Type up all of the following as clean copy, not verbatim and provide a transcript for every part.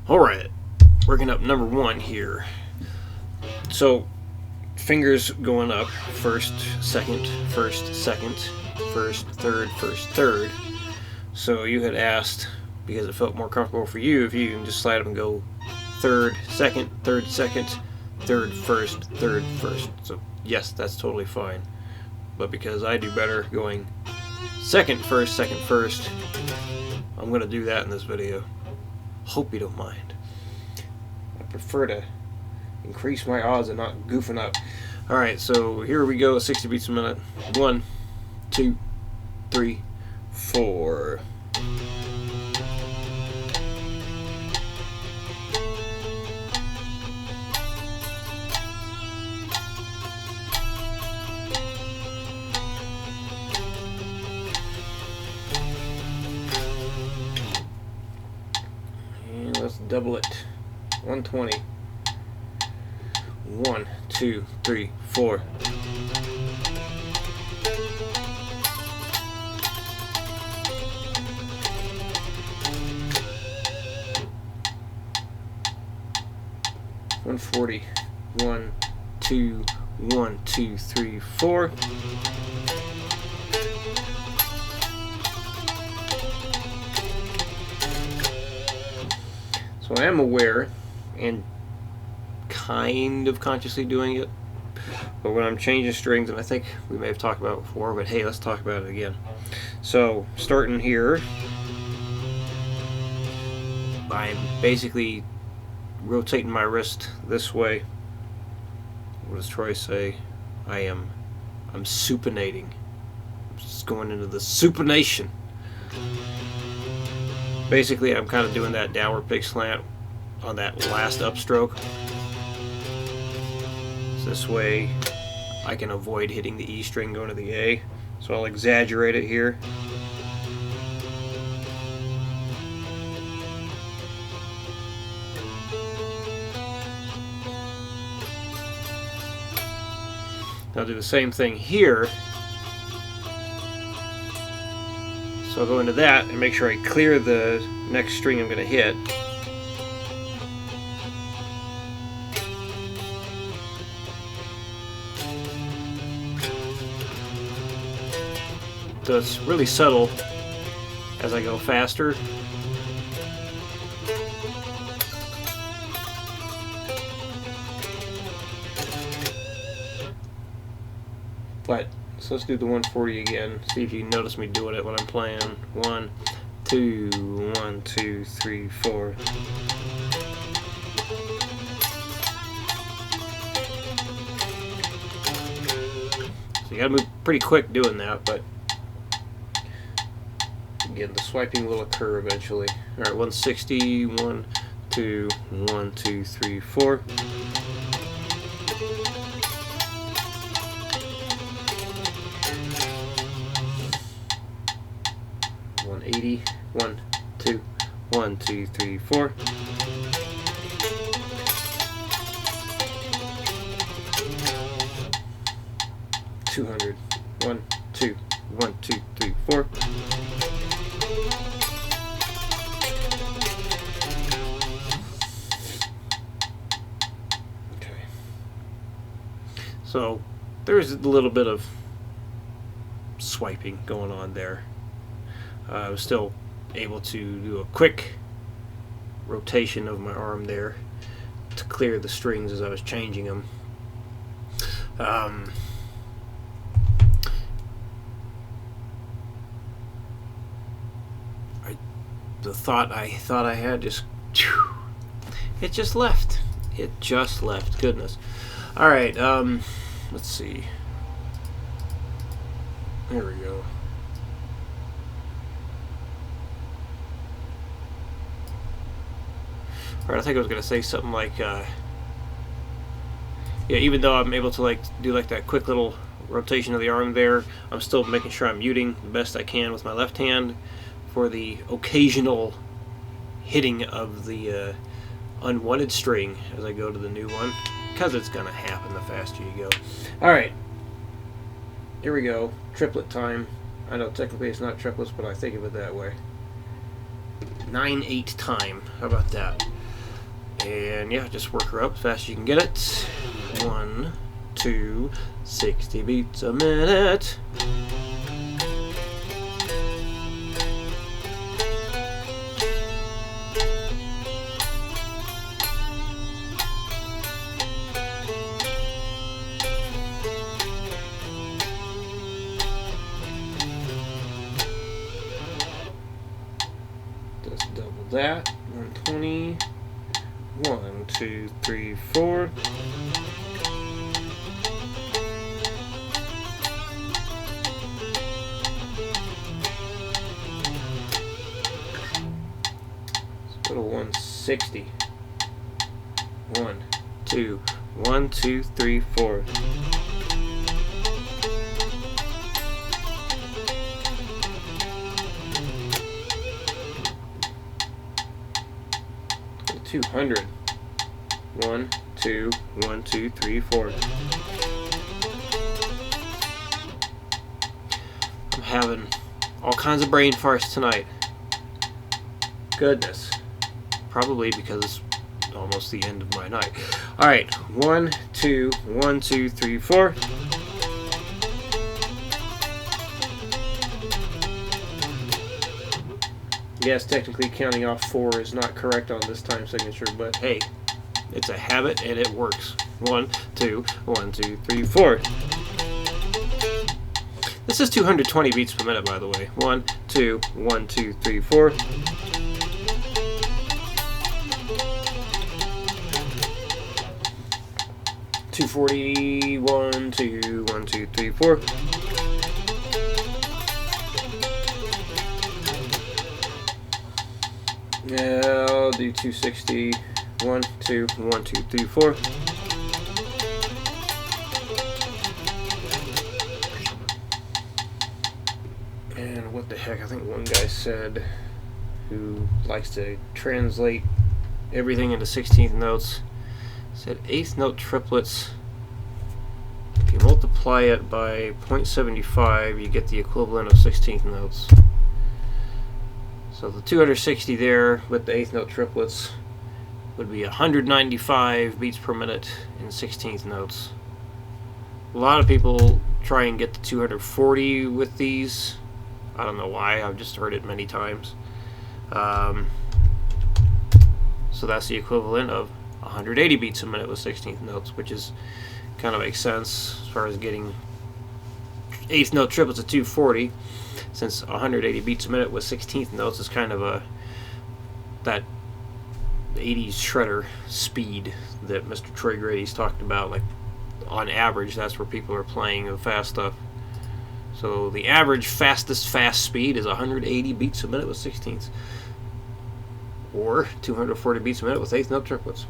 Alright, working up number 1 here. So, fingers going up, first, second, first, second, first, third. So you had asked, because it felt more comfortable for you, if you can just slide up and go third, second, third, first. So yes, that's totally fine. But because I do better going second, first, I'm going to do that in this video. Hope you don't mind. I prefer to increase my odds of not goofing up. Alright, so here we go, 60 beats a minute. 1, 2, 3, 4. And let's double it. 120. 1, 2, 3, 4. $140. 1, 2, 1, 2, 3, 4. So I am aware and kind of consciously doing it, but when I'm changing strings, and I think we may have talked about it before, but hey, let's talk about it again. So starting here, I'm basically rotating my wrist this way. What does Troy say? I'm supinating. I'm just going into the supination. Basically, I'm kind of doing that downward pick slant on that last upstroke. So this way I can avoid hitting the E string going to the A. So I'll exaggerate it here. I'll do the same thing here. So I'll go into that and make sure I clear the next string I'm going to hit. So it's really subtle as I go faster. But so let's do the 140 again. See if you notice me doing it when I'm playing. 1, 2, 1, 2, 3, 4. So you gotta move pretty quick doing that, but again, the swiping will occur eventually. Alright, 160, 1, 2, 1, 2, 3, 4. 180, 1, 2, 1, 2, 3, 4. 200, 1, 2, 1, 2, 3, 4. Okay. So there's a little bit of swiping going on there. I was still able to do a quick rotation of my arm there to clear the strings as I was changing them. The thought I had just, it just left. It just left. Goodness. All right. Let's see. There we go. Alright, I think I was going to say something like, yeah, even though I'm able to like do like that quick little rotation of the arm there, I'm still making sure I'm muting the best I can with my left hand for the occasional hitting of the unwanted string as I go to the new one, because it's going to happen the faster you go. Alright, here we go. Triplet time. I know technically it's not triplets, but I think of it that way. 9/8 time. How about that? And yeah, just work her up as fast as you can get it. 1, 2, 60 beats a minute. Just double that. 120. 1, 2, 3, 4. Let's go to 160. 1, 2, 1, 2, 3, 4. Let's go to 200. 1, 2, 1, 2, 3, 4. I'm having all kinds of brain farts tonight. Goodness. Probably because it's almost the end of my night. Alright, 1, 2, 1, 2, 3, 4. Yes, technically counting off 4 is not correct on this time signature, but hey, it's a habit and it works. 1, 2, 1, 2, 3, 4. This is 220 beats per minute, by the way. 1, 2, 1, 2, 3, 4. .240, 1, 2, 1, 2, 3, 4. Now I'll do 260. 1, 2, 1, 2, 3, 4. And what the heck, I think one guy said, who likes to translate everything into 16th notes, said 8th note triplets, if you multiply it by 0.75, you get the equivalent of 16th notes. So the 260 there with the 8th note triplets would be 195 beats per minute in 16th notes. A lot of people try and get to 240 with these. I don't know why, I've just heard it many times. So that's the equivalent of 180 beats a minute with 16th notes, which is kind of makes sense as far as getting 8th note triplets at 240, since 180 beats a minute with 16th notes is kind of that 80s shredder speed that Mr. Troy Grady's talked about. Like, on average, that's where people are playing the fast stuff. So the average fastest fast speed is 180 beats a minute with 16ths, or 240 beats a minute with 8th note triplets.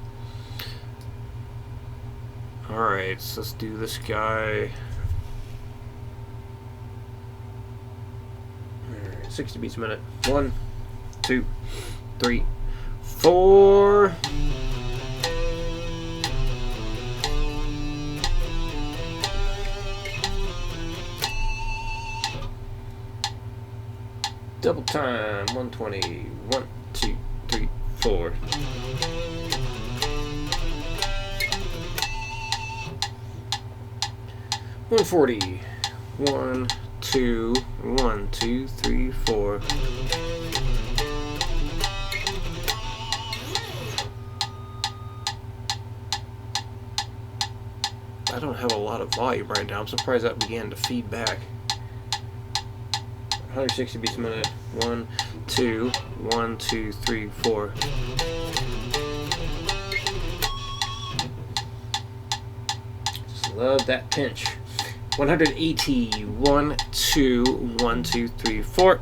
Alright, so let's do this guy. Alright, 60 beats a minute. 1, 2, 3, 4. Double time. 120. 1, 2, 3, 4. .140. 1, 2, 1, 2, 3, 4. I don't have a lot of volume right now. I'm surprised that began to feed back. 160 beats a minute. 1, 2, 1, 2, 3, 4. Just love that pinch. 180. 1, 2, 1, 2, 3, 4.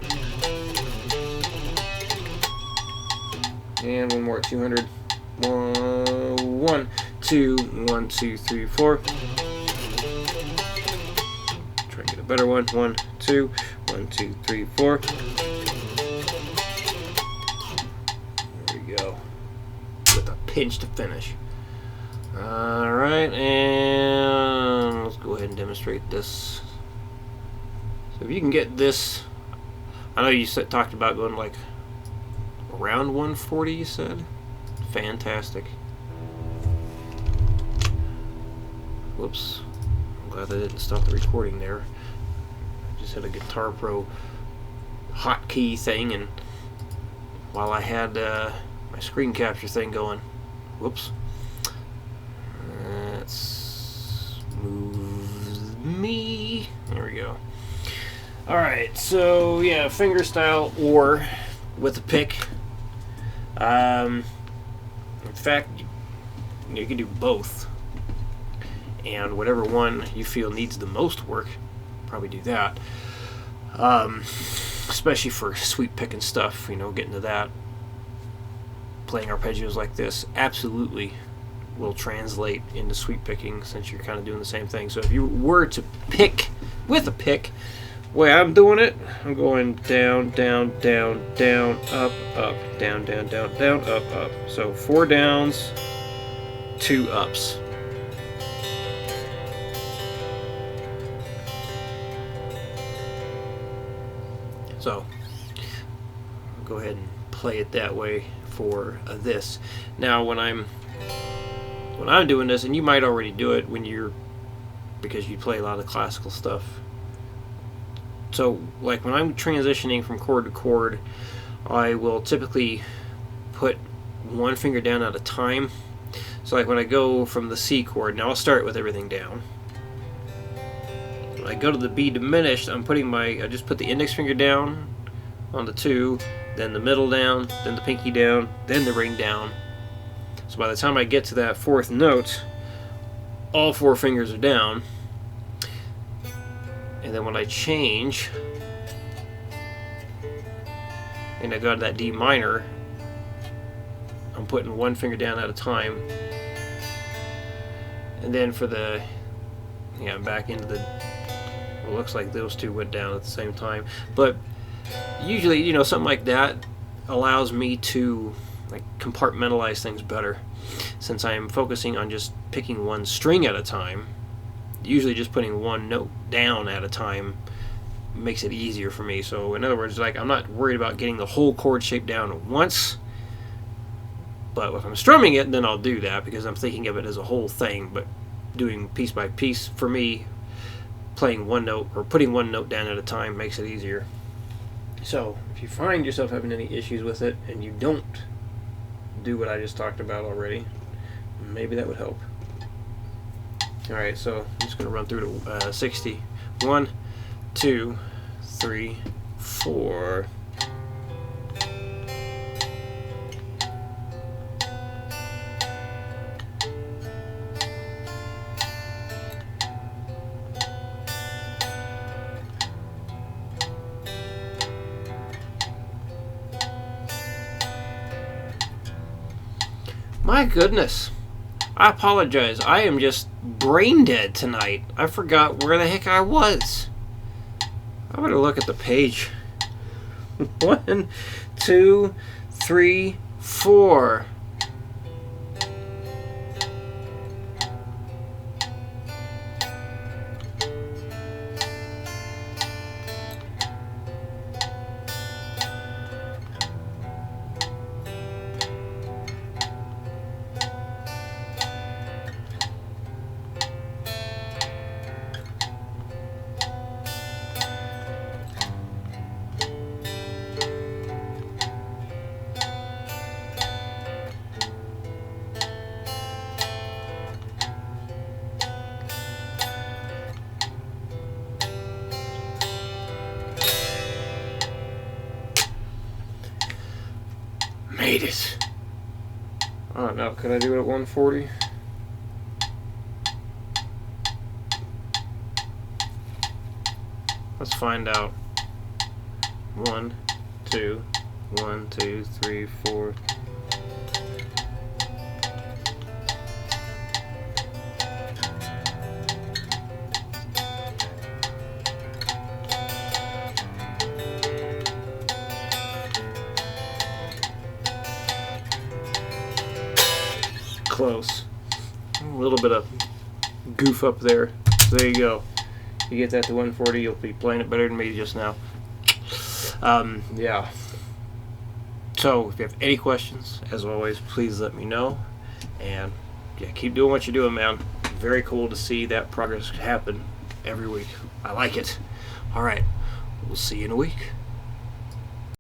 And one more. 200. 1, 2, 1, 2, 3, 4. Try and get a better one. 1, 2, 1, 2, 3, 4. There we go. With a pinch to finish. Alright, and let's go ahead and demonstrate this. So if you can get this, I know you talked about going like around 140, you said? fantastic. Whoops. I'm glad I didn't stop the recording there. I just had a Guitar Pro hotkey thing, and while I had my screen capture thing going. Whoops. Let's move me. There we go. Alright, so yeah, finger style or with a pick. In fact, you can do both. And whatever one you feel needs the most work, probably do that. Especially for sweep picking stuff, getting to that. Playing arpeggios like this absolutely will translate into sweep picking, since you're kind of doing the same thing. So if you were to pick with a pick, the way I'm doing it, I'm going down, down, down, down, up, up, down, down, down, down, up, up. So 4 downs, 2 ups. So I'll go ahead and play it that way for this. Now when I'm doing this, and you might already do it because you play a lot of classical stuff. So like when I'm transitioning from chord to chord, I will typically put one finger down at a time. So like when I go from the C chord, now I'll start with everything down. When I go to the B diminished, I just put the index finger down on the 2, then the middle down, then the pinky down, then the ring down. So by the time I get to that 4th note, all 4 fingers are down. And then when I change, and I go to that D minor, I'm putting one finger down at a time. And then for the, back into the, well, it looks like those 2 went down at the same time. But usually, something like that allows me to compartmentalize things better, since I am focusing on just picking one string at a time. Usually just putting one note down at a time makes it easier for me. So in other words, I'm not worried about getting the whole chord shape down at once. But if I'm strumming it, then I'll do that, because I'm thinking of it as a whole thing. But doing piece by piece, for me, playing one note or putting one note down at a time makes it easier. So if you find yourself having any issues with it and you don't do what I just talked about already, maybe that would help. Alright, so I'm just going to run through to 60. 1, 2, 3, 4. My goodness. I apologize. I am just brain dead tonight. I forgot where the heck I was. I better look at the page. 1, 2, 3, 4. Made it. Oh, now can I do it at 140? Let's find out. 1, 2, 1, 2, 3, 4. Close. A little bit of goof up there. So there you go. You get that to 140, you'll be playing it better than me just now. Yeah. So if you have any questions, as always, please let me know. And yeah, keep doing what you're doing, man. Very cool to see that progress happen every week. I like it. All right, we'll see you in a week.